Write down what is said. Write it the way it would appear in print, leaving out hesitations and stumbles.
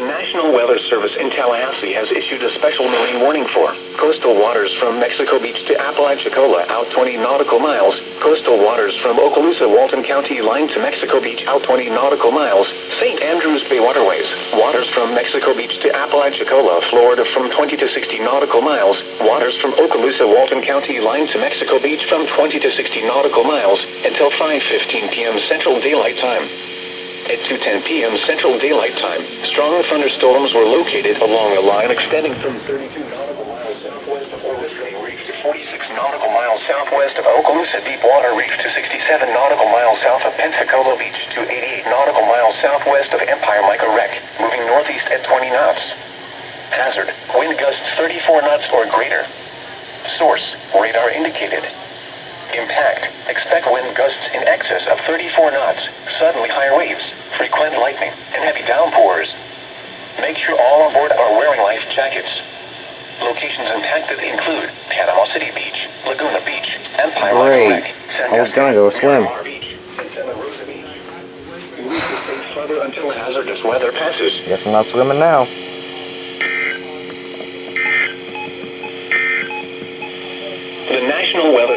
The National Weather Service in Tallahassee has issued a special marine warning for coastal waters from Mexico Beach to Apalachicola out 20 nautical miles, coastal waters from Okaloosa, Walton County line to Mexico Beach out 20 nautical miles, St. Andrews Bay waterways, waters from Mexico Beach to Apalachicola, Florida from 20 to 60 nautical miles, waters from Okaloosa, Walton County line to Mexico Beach from 20 to 60 nautical miles until 5:15 p.m. Central Daylight Time. At 2:10 p.m. Central Daylight Time, strong thunderstorms were located along a line extending from 32 nautical miles southwest of Oriskany Reef to 46 nautical miles southwest of Okaloosa Deepwater Reef to 67 nautical miles south of Pensacola Beach to 88 nautical miles southwest of Empire Micah Wreck, moving northeast at 20 knots. Hazard, wind gusts 34 knots or greater. Source, radar indicated. Impact, expect wind gusts in excess of 34 knots, suddenly high waves, frequent lightning, and heavy downpours. Make sure all on board are wearing life jackets. Locations impacted include Panama City Beach, Laguna Beach, Empire Micah Wreck, I was gonna go swim. Beach, and Santa Rosa Beach. You need to stay further until hazardous weather passes. Guess I'm not swimming now. The National Weather